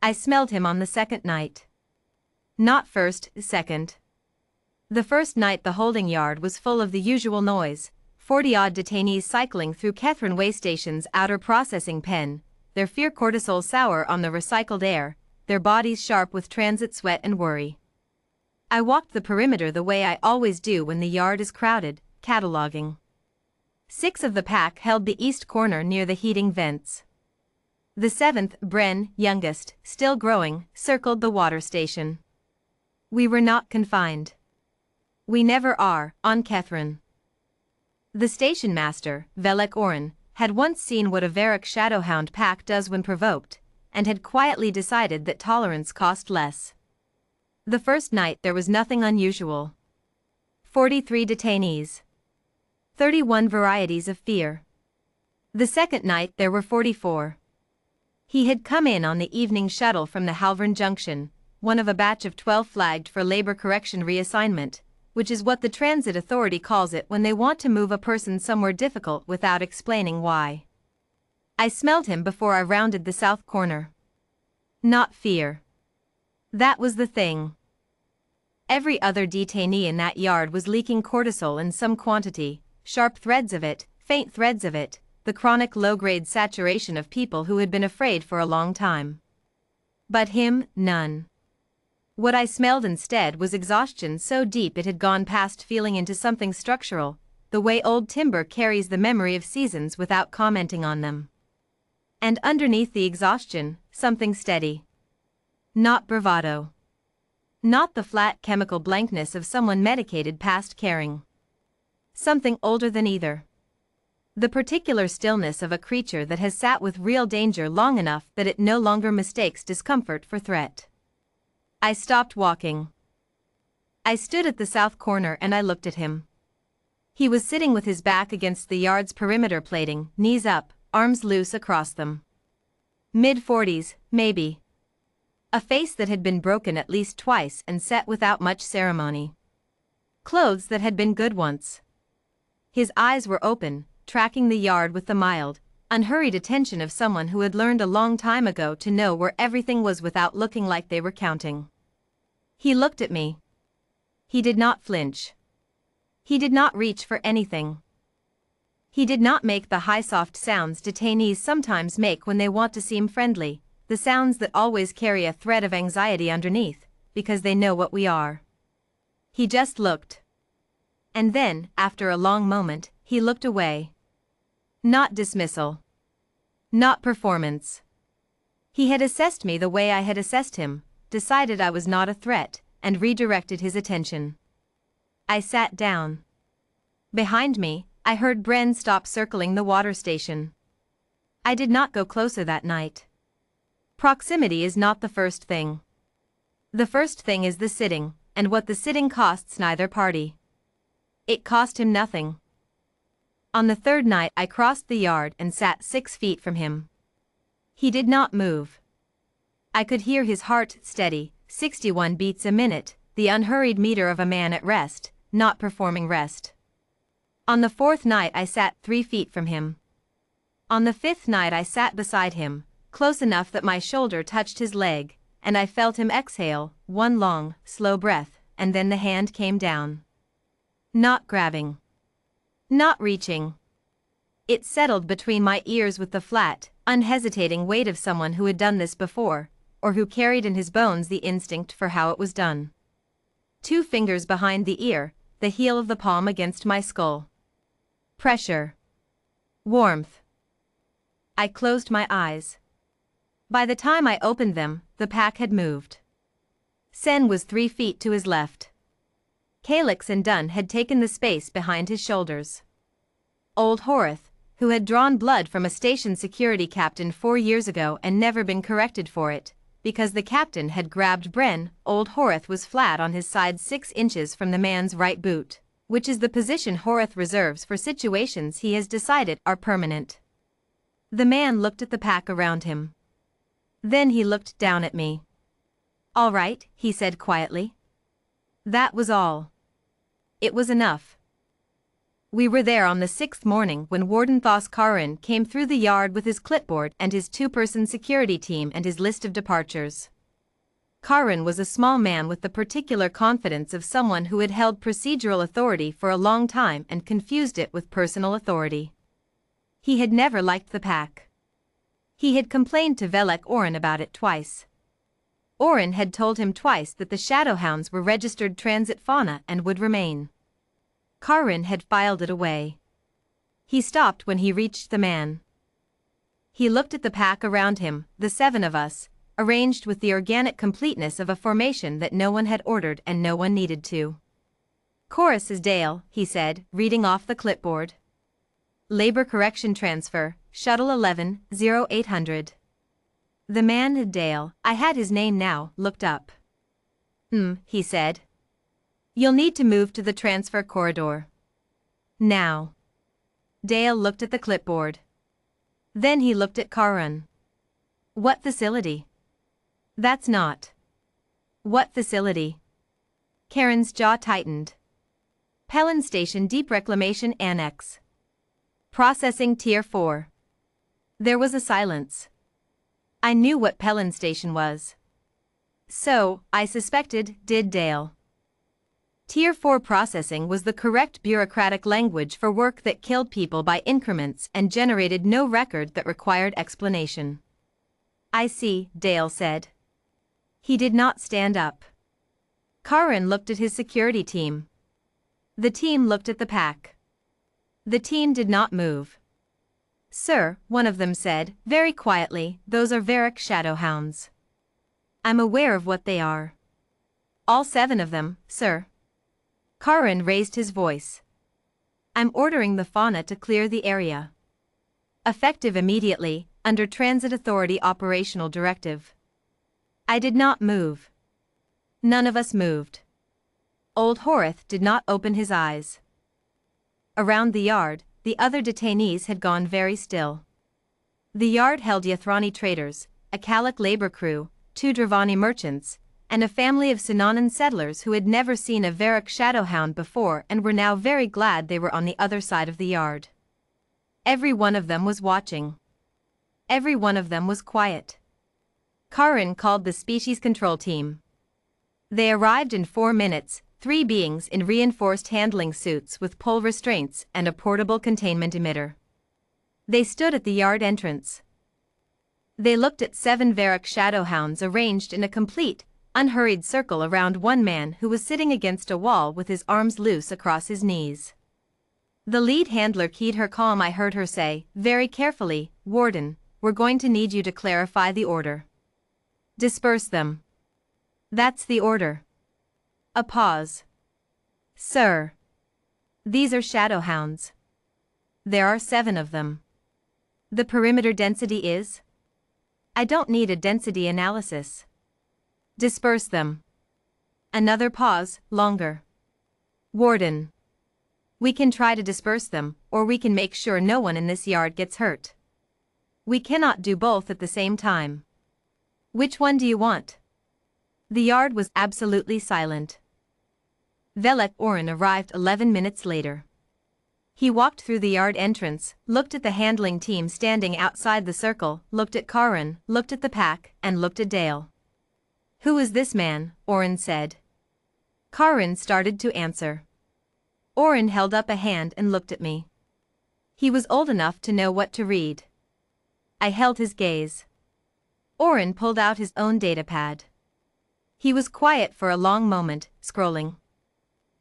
I smelled him on the second night. Not first, second. The first night the holding yard was full of the usual noise, 40-odd detainees cycling through Catherine Way Station's outer processing pen, their fear cortisol sour on the recycled air, their bodies sharp with transit sweat and worry. I walked the perimeter the way I always do when the yard is crowded, cataloging. 6 of the pack held the east corner near the heating vents. The 7th, Bren, youngest, still growing, circled the water station. We were not confined. We never are, on Catherine. The station master, Varrak Oren, had once seen what a Varrak shadow-hound pack does when provoked, and had quietly decided that tolerance cost less. The first night there was nothing unusual. 43 detainees. 31 varieties of fear. The second night there were 44. He had come in on the evening shuttle from the Halvern Junction, one of a batch of 12 flagged for labor correction reassignment, which is what the transit authority calls it when they want to move a person somewhere difficult without explaining why. I smelled him before I rounded the south corner. Not fear. That was the thing. Every other detainee in that yard was leaking cortisol in some quantity, sharp threads of it, faint threads of it, the chronic low-grade saturation of people who had been afraid for a long time. But him, none. What I smelled instead was exhaustion so deep it had gone past feeling into something structural, the way old timber carries the memory of seasons without commenting on them. And underneath the exhaustion, something steady. Not bravado. Not the flat chemical blankness of someone medicated past caring. Something older than either. The particular stillness of a creature that has sat with real danger long enough that it no longer mistakes discomfort for threat. I stopped walking. I stood at the south corner and I looked at him. He was sitting with his back against the yard's perimeter plating, knees up, arms loose across them. Mid-40s, maybe. A face that had been broken at least twice and set without much ceremony. Clothes that had been good once. His eyes were open, tracking the yard with the mild, unhurried attention of someone who had learned a long time ago to know where everything was without looking like they were counting. He looked at me. He did not flinch. He did not reach for anything. He did not make the high soft sounds detainees sometimes make when they want to seem friendly, the sounds that always carry a thread of anxiety underneath, because they know what we are. He just looked. And then, after a long moment, he looked away. Not dismissal. Not performance. He had assessed me the way I had assessed him, decided I was not a threat, and redirected his attention. I sat down. Behind me, I heard Bren stop circling the water station. I did not go closer that night. Proximity is not the first thing. The first thing is the sitting, and what the sitting costs neither party. It cost him nothing. On the third night I crossed the yard and sat 6 feet from him. He did not move. I could hear his heart steady, 61 beats a minute, the unhurried meter of a man at rest, not performing rest. On the 4th night I sat 3 feet from him. On the 5th night I sat beside him, close enough that my shoulder touched his leg, and I felt him exhale, one long, slow breath, and then the hand came down. Not grabbing. Not reaching. It settled between my ears with the flat, unhesitating weight of someone who had done this before, or who carried in his bones the instinct for how it was done. 2 fingers behind the ear, the heel of the palm against my skull. Pressure. Warmth. I closed my eyes. By the time I opened them, the pack had moved. Sen was 3 feet to his left. Calix and Dunn had taken the space behind his shoulders. Old Horath, who had drawn blood from a station security captain 4 years ago and never been corrected for it, because the captain had grabbed Bren, old Horath was flat on his side 6 inches from the man's right boot, which is the position Horath reserves for situations he has decided are permanent. The man looked at the pack around him. Then he looked down at me. "All right," he said quietly. That was all. It was enough. We were there on the 6th morning when Warden Thos Karin came through the yard with his clipboard and his two-person security team and his list of departures. Karin was a small man with the particular confidence of someone who had held procedural authority for a long time and confused it with personal authority. He had never liked the pack. He had complained to Varrak Oren about it twice. Oren had told him twice that the shadow-hounds were registered transit fauna and would remain. Karin had filed it away. He stopped when he reached the man. He looked at the pack around him, the 7 of us, arranged with the organic completeness of a formation that no one had ordered and no one needed to. Chorus is Dale, he said, reading off the clipboard. Labor correction transfer, shuttle 11, 0800. The man, Dale, I had his name now, looked up. He said. You'll need to move to the transfer corridor. Now. Dale looked at the clipboard. Then he looked at Karin. What facility? That's not. What facility? Karen's jaw tightened. Pelin Station Deep Reclamation Annex. Processing Tier 4. There was a silence. I knew what Pelin Station was. So, I suspected, did Dale. Tier 4 processing was the correct bureaucratic language for work that killed people by increments and generated no record that required explanation. I see, Dale said. He did not stand up. Karin looked at his security team. The team looked at the pack. The team did not move. Sir, one of them said, very quietly, those are Varrak shadow-hounds. I'm aware of what they are. All 7 of them, sir. Karin raised his voice. I'm ordering the fauna to clear the area. Effective immediately, under Transit Authority Operational Directive. I did not move. None of us moved. Old Horath did not open his eyes. Around the yard, the other detainees had gone very still. The yard held Yathrani traders, a Kalak labor crew, 2 Dravani merchants, and a family of Sinanan settlers who had never seen a Varrak shadowhound before and were now very glad they were on the other side of the yard. Every one of them was watching. Every one of them was quiet. Karin called the species control team. They arrived in 4 minutes, 3 beings in reinforced handling suits with pull restraints and a portable containment emitter. They stood at the yard entrance. They looked at 7 Varrak shadowhounds arranged in a complete, unhurried circle around one man who was sitting against a wall with his arms loose across his knees. The lead handler keyed her calm. I heard her say, very carefully, Warden, we're going to need you to clarify the order. Disperse them. That's the order. A pause. Sir. These are shadowhounds. There are 7 of them. The perimeter density is? I don't need a density analysis. Disperse them. Another pause, longer. Warden. We can try to disperse them, or we can make sure no one in this yard gets hurt. We cannot do both at the same time. Which one do you want? The yard was absolutely silent. Varrak Oren arrived 11 minutes later. He walked through the yard entrance, looked at the handling team standing outside the circle, looked at Karin, looked at the pack, and looked at Dale. Who is this man? Oren said. Karin started to answer. Oren held up a hand and looked at me. He was old enough to know what to read. I held his gaze. Oren pulled out his own datapad. He was quiet for a long moment, scrolling.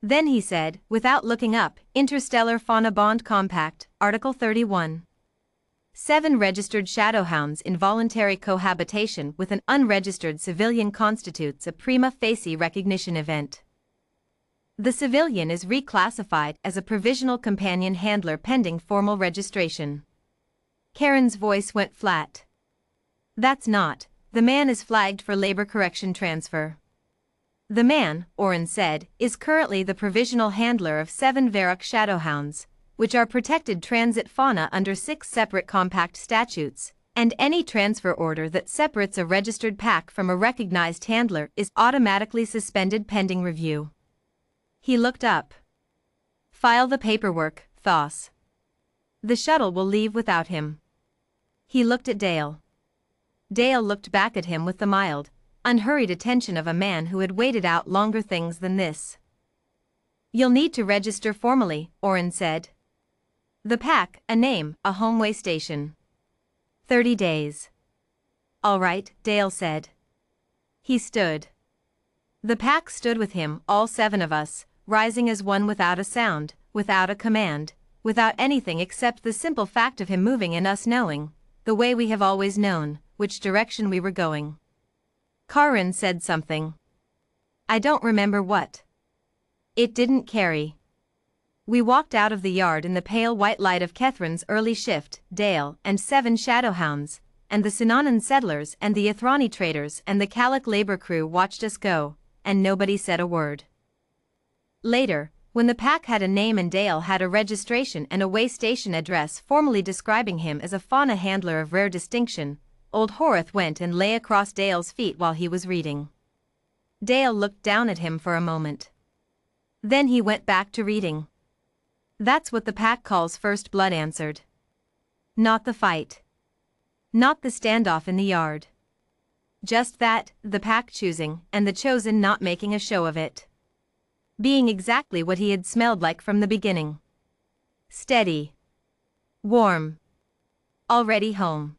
Then he said, without looking up, Interstellar Fauna Bond Compact, Article 31. 7 registered shadowhounds in voluntary cohabitation with an unregistered civilian constitutes a prima facie recognition event. The civilian is reclassified as a provisional companion handler pending formal registration. Karen's voice went flat. That's not. The man is flagged for labor correction transfer. The man, Oren said, is currently the provisional handler of 7 Varrak shadowhounds, which are protected transit fauna under 6 separate compact statutes, and any transfer order that separates a registered pack from a recognized handler is automatically suspended pending review. He looked up. File the paperwork, Thos. The shuttle will leave without him. He looked at Dale. Dale looked back at him with the mild, unhurried attention of a man who had waited out longer things than this. You'll need to register formally, Oren said. The pack, a name, a homeway station. 30 days. All right, Dale said. He stood. The pack stood with him, all 7 of us, rising as one without a sound, without a command, without anything except the simple fact of him moving and us knowing, the way we have always known, which direction we were going. Karin said something. I don't remember what. It didn't carry. We walked out of the yard in the pale white light of Kethrin's early shift, Dale and 7 shadow-hounds, and the Sinanan settlers and the Ithrani traders and the Kalak labor crew watched us go, and nobody said a word. Later, when the pack had a name and Dale had a registration and a way station address formally describing him as a fauna handler of rare distinction, old Horath went and lay across Dale's feet while he was reading. Dale looked down at him for a moment. Then he went back to reading. That's what the pack calls first blood, answered. Not the fight. Not the standoff in the yard. Just that, the pack choosing, and the chosen not making a show of it. Being exactly what he had smelled like from the beginning. Steady. Warm. Already home.